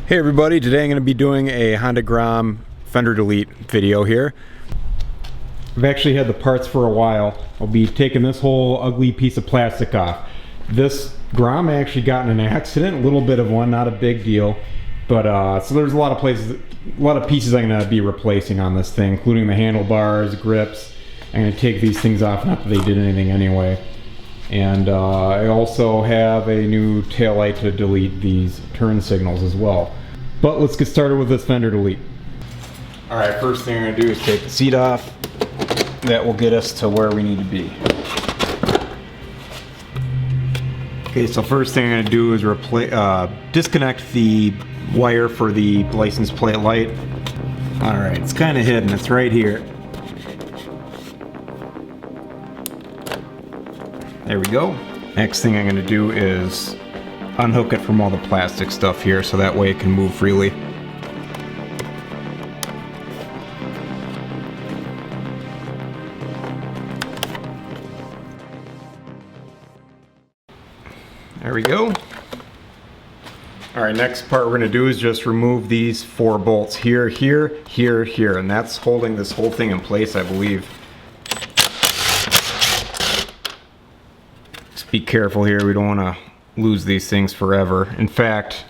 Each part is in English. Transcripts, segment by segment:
Hey everybody, today I'm going to be doing a Honda Grom Fender Delete video here. I've actually had the parts for a while. I'll be taking this whole ugly piece of plastic off. This Grom I actually got in an accident, a little bit of one, not a big deal. But so there's a lot of pieces I'm going to be replacing on this thing, including the handlebars, grips. I'm going to take these things off, not that they did anything anyway. And I also have a new taillight to delete these turn signals as well. But let's get started with this Fender Delete. Alright, first thing I'm going to do is take the seat off. That will get us to where we need to be. Okay, so first thing I'm going to do is disconnect the wire for the license plate light. Alright, it's kind of hidden. It's right here. There we go. Next thing I'm going to do is unhook it from all the plastic stuff here so that way it can move freely. There we go. Alright, next part we're going to do is just remove these 4 bolts here, here, here, here, and that's holding this whole thing in place, I believe. Just be careful here, we don't want to lose these things forever. In fact,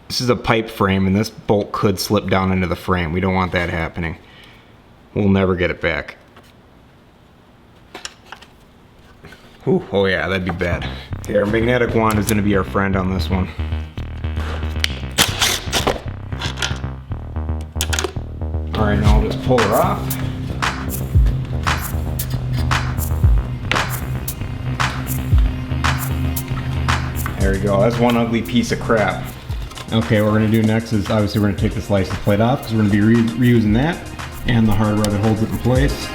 this is a pipe frame and this bolt could slip down into the frame. We don't want that happening. We'll never get it back. Ooh, oh yeah, that'd be bad. Okay, our magnetic wand is going to be our friend on this one. Alright, now I'll just pull her off. There we go, that's one ugly piece of crap. Okay, what we're going to do next is obviously we're going to take this license plate off because we're going to be reusing that and the hardware that holds it in place.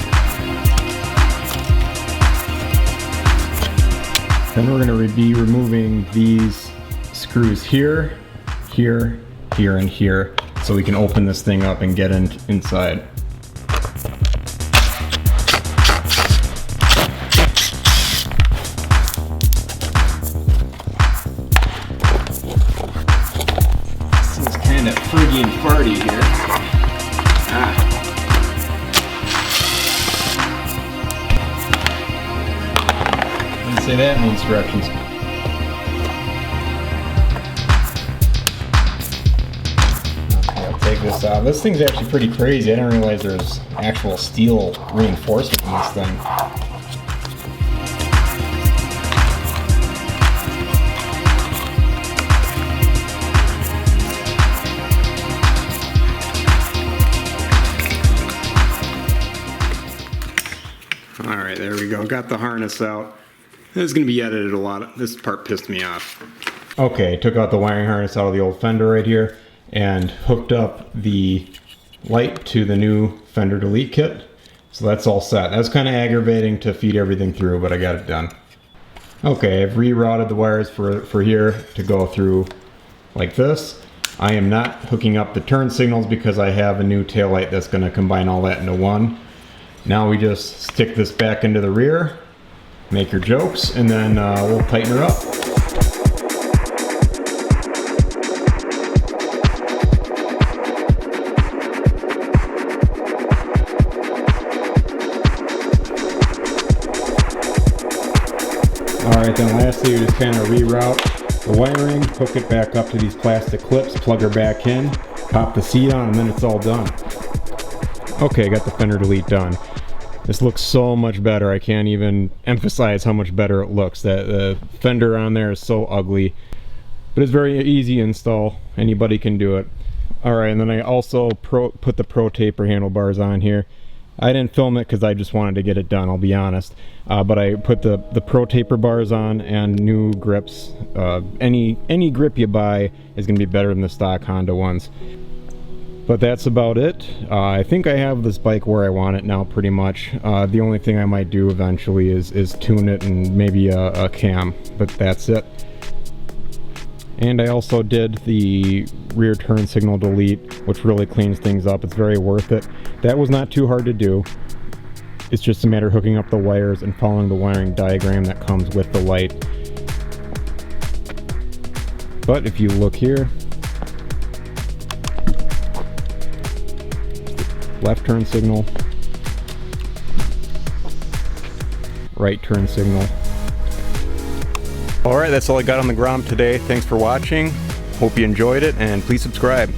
Then we're going to be removing these screws here, here, here, and here so we can open this thing up and get inside. Friggin' party here. Didn't say that in the instructions. Okay, I'll take this out. This thing's actually pretty crazy. I didn't realize there's actual steel reinforcement in this thing. Alright, there we go. Got the harness out. This is going to be edited a lot. This part pissed me off. Okay, took out the wiring harness out of the old Fender right here and hooked up the light to the new Fender Delete kit. So that's all set. That's kind of aggravating to feed everything through, but I got it done. Okay, I've rerouted the wires for here to go through like this. I am not hooking up the turn signals because I have a new taillight that's going to combine all that into one. Now we just stick this back into the rear, make your jokes, and then we'll tighten her up. Alright, then lastly you just kind of reroute the wiring, hook it back up to these plastic clips, plug her back in, pop the seat on, and then it's all done. Okay, I got the Fender Delete done. This looks so much better. I can't even emphasize how much better it looks. The fender on there is so ugly, but it's very easy to install. Anybody can do it. Alright, and then I also put the Pro Taper handlebars on here. I didn't film it because I just wanted to get it done, I'll be honest. But I put the Pro Taper bars on and new grips. Any grip you buy is going to be better than the stock Honda ones. But that's about it. I think I have this bike where I want it now pretty much. The only thing I might do eventually is tune it and maybe a cam, but that's it. And I also did the rear turn signal delete, which really cleans things up. It's very worth it. That was not too hard to do. It's just a matter of hooking up the wires and following the wiring diagram that comes with the light. But if you look here, left turn signal, right turn signal. Alright, that's all I got on the Grom today. Thanks for watching. Hope you enjoyed it, and please subscribe.